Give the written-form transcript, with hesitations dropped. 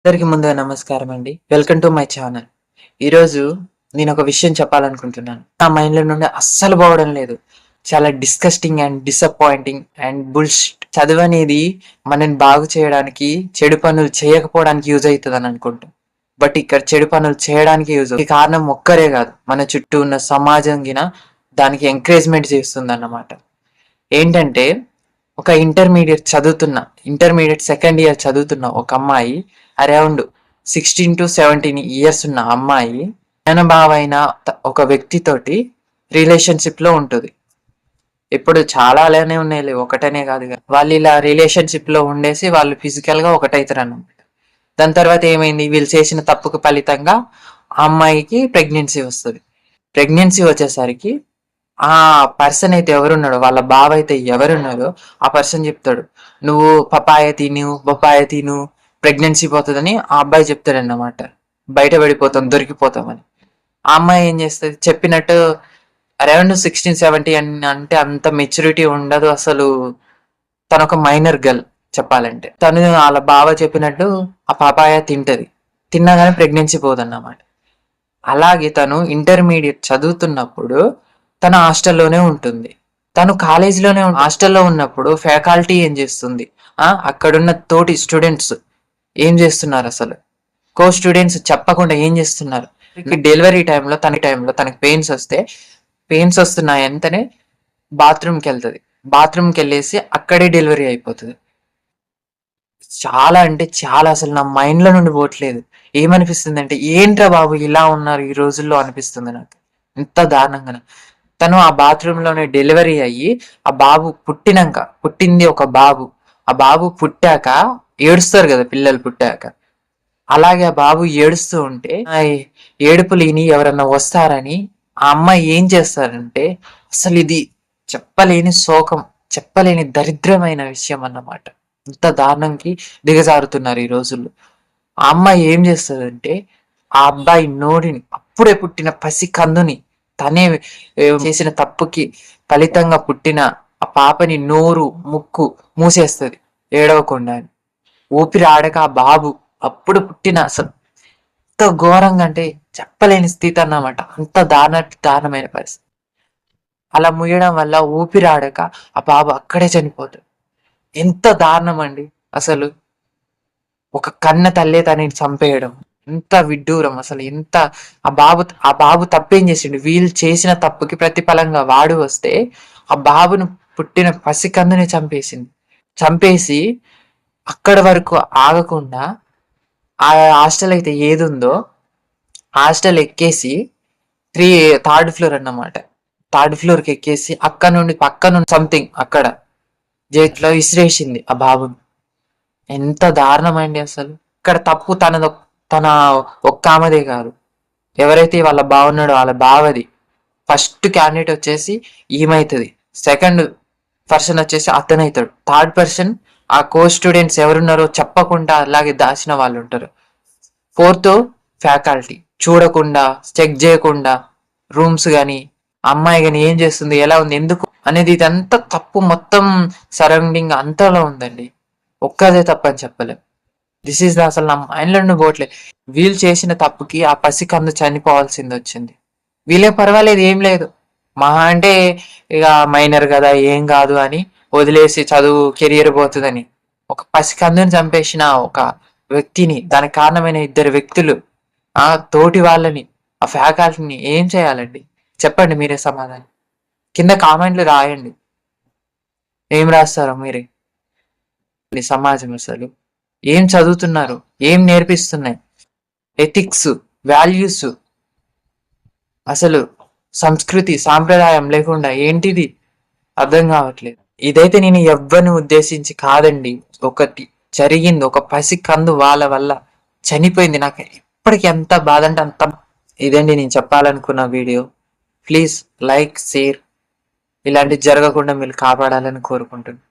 అందరికి ముందుగా నమస్కారం అండి. Welcome to my channel. ఈరోజు నేను ఒక విషయం చెప్పాలనుకుంటున్నాను. నా మైండ్లో నుండి అస్సలు పోవడం లేదు. చాలా disgusting and disappointing and bullshit. చదువు అనేది మనని బాగు చేయడానికి, చెడు పనులు చేయకపోవడానికి యూజ్ అవుతుందని అనుకుంటాం. బట్ ఇక్కడ చెడు పనులు చేయడానికి యూజ్ అవుతుంది. ఈ కారణం ఒక్కరే కాదు, మన చుట్టూ ఉన్న సమాజం గిన దానికి ఎంకరేజ్మెంట్ చేస్తుంది అన్నమాట. ఏంటంటే ఒక ఇంటర్మీడియట్ సెకండ్ ఇయర్ చదువుతున్న ఒక అమ్మాయి, అరౌండ్ 16 to 17 years ఉన్న అమ్మాయి జ్ఞానభావైన ఒక వ్యక్తితోటి రిలేషన్షిప్ లో ఉంటుంది. ఇప్పుడు చాలా అలానే ఉన్నాయి, ఒకటనే కాదు కదా. వాళ్ళు ఇలా రిలేషన్షిప్ లో ఉండేసి వాళ్ళు ఫిజికల్ గా ఒకటైతారు అన్నమాట. దాని తర్వాత ఏమైంది, వీళ్ళు చేసిన తప్పుకు ఫలితంగా ఆ అమ్మాయికి ప్రెగ్నెన్సీ వస్తుంది. ప్రెగ్నెన్సీ వచ్చేసరికి ఆ పర్సన్ అయితే ఎవరున్నాడో, వాళ్ళ బావ అయితే ఎవరున్నారో ఆ పర్సన్ చెప్తాడు, నువ్వు బొప్పాయ తిను ప్రెగ్నెన్సీ పోతుందని ఆ అబ్బాయి చెప్తాడు అన్నమాట. బయట పడిపోతాం, దొరికిపోతామని. ఆ అమ్మాయి ఏం చేస్తుంది, చెప్పినట్టు అరౌండ్ 16-17 అంటే అంత మెచ్యూరిటీ ఉండదు అసలు. తను ఒక మైనర్ గర్ల్ చెప్పాలంటే. తను వాళ్ళ బావ చెప్పినట్టు ఆ పాపాయ తింటది. తిన్నా కానీ ప్రెగ్నెన్సీ పోదన్నమాట. అలాగే తను ఇంటర్మీడియట్ చదువుతున్నప్పుడు తన హాస్టల్లోనే ఉంటుంది. తను కాలేజీలోనే హాస్టల్లో ఉన్నప్పుడు ఫ్యాకల్టీ ఏం చేస్తుంది, అక్కడున్న తోటి స్టూడెంట్స్ ఏం చేస్తున్నారు, అసలు కో స్టూడెంట్స్ చెప్పకుండా ఏం చేస్తున్నారు. డెలివరీ టైంలో తనకి పెయిన్స్ వస్తున్నాయి అంతనే బాత్రూమ్కి వెళ్తుంది. బాత్రూమ్కి వెళ్ళేసి అక్కడే డెలివరీ అయిపోతుంది. చాలా అంటే చాలా, అసలు నా మైండ్లో నుండి పోవట్లేదు. ఏమనిపిస్తుంది అంటే, ఏంట్రా బాబు ఇలా ఉన్నారు ఈ రోజుల్లో అనిపిస్తుంది నాకు. ఎంత దారుణంగా తను ఆ బాత్రూమ్ లోనే డెలివరీ అయ్యి, ఆ బాబు పుట్టింది ఒక బాబు. ఆ బాబు పుట్టాక ఏడుస్తారు కదా పిల్లలు పుట్టాక, అలాగే ఆ బాబు ఏడుస్తూ ఉంటే ఏడుపులు విని ఎవరన్నా వస్తారని ఆ అమ్మాయి ఏం చేస్తారంటే, అసలు ఇది చెప్పలేని శోకం, చెప్పలేని దరిద్రమైన విషయం అన్నమాట. ఇంత దారుణంకి దిగజారుతున్నారు ఈ రోజుల్లో. ఆ అమ్మాయి ఏం చేస్తుందంటే, ఆ అబ్బాయి నోడిని, అప్పుడే పుట్టిన పసి కందుని, తనే చేసిన తప్పుకి ఫలితంగా పుట్టిన ఆ పాపని నోరు ముక్కు మూసేస్తుంది ఏడవకుండా. ఊపిరి ఆడక ఆ బాబు అప్పుడు పుట్టిన, అసలు ఎంత ఘోరంగా అంటే చెప్పలేని స్థితి అన్నమాట. అంత దారుణమైన పరిస్థితి. అలా ముయ్యడం వల్ల ఊపిరి ఆడక ఆ బాబు అక్కడే చనిపోతాడు. ఎంత దారుణం అండి అసలు. ఒక కన్న తల్లే తనని చంపేయడం ఎంత విడ్డూరం అసలు. ఎంత ఆ బాబు తప్పేం చేసిండు, వీళ్ళు చేసిన తప్పుకి ప్రతిఫలంగా వాడు వస్తే ఆ బాబును పుట్టిన పసికందుని చంపేసి అక్కడ వరకు ఆగకుండా ఆ హాస్టల్ అయితే ఏది ఉందో హాస్టల్ ఎక్కేసి థర్డ్ ఫ్లోర్ అన్నమాట. థర్డ్ ఫ్లోర్ కి ఎక్కేసి అక్కడ నుండి సంథింగ్ అక్కడ జైట్లో విసిరేసింది ఆ బాబుని. ఎంత దారుణమండి అసలు. ఇక్కడ తప్పు తన ఒక్క ఆమెదే కాదు, ఎవరైతే వాళ్ళ బావున్నాడో వాళ్ళ బావది. ఫస్ట్ క్యాండిడేట్ వచ్చేసి ఈమెవుతుంది, సెకండ్ పర్సన్ వచ్చేసి అతనవుతాడు, థర్డ్ పర్సన్ ఆ కో స్టూడెంట్స్ ఎవరున్నారో చెప్పకుండా అలాగే దాచిన వాళ్ళు ఉంటారు, ఫోర్త్ ఫ్యాకల్టీ చూడకుండా చెక్ చేయకుండా రూమ్స్ కానీ అమ్మాయి కానీ ఏం చేస్తుంది, ఎలా ఉంది, ఎందుకు అనేది ఇదంతా తప్పు మొత్తం సరౌండింగ్ అంతలో ఉందండి. ఒక్కదే తప్పని చెప్పలేం. దిస్ ఈస్ అసలు నా మైండ్లో నుండి పోవట్లేదు. వీళ్ళు చేసిన తప్పుకి ఆ పసికందు చనిపోవాల్సింది వచ్చింది. వీళ్ళే పర్వాలేదు, ఏం లేదు, మహా అంటే ఇక మైనర్ కదా ఏం కాదు అని వదిలేసి చదువు కెరియర్ పోతుందని ఒక పసికందుని చంపేసిన ఒక వ్యక్తిని, దానికి కారణమైన ఇద్దరు వ్యక్తులు, ఆ తోటి వాళ్ళని, ఆ ఫ్యాకల్టీని ఏం చేయాలండి చెప్పండి. మీరే సమాధానం కింద కామెంట్లు రాయండి. ఏం రాస్తారో మీరే. సమాజం అసలు ఏం చదువుతున్నారు, ఏం నేర్పిస్తున్నాయి, ఎథిక్స్, వాల్యూస్, అసలు సంస్కృతి సాంప్రదాయం లేకుండా ఏంటిది అర్థం కావట్లేదు. ఇదైతే నేను ఎవ్వరిని ఉద్దేశించి కాదండి, ఒకటి జరిగింది, ఒక పసి కందు వాళ్ళ వల్ల చనిపోయింది. నాకు ఇప్పటికీ ఎంత బాధ అంటే అంత. ఇదండి నేను చెప్పాలనుకున్న వీడియో. ప్లీజ్ లైక్, షేర్, ఇలాంటివి జరగకుండా మీరు కాపాడాలని కోరుకుంటున్నాను.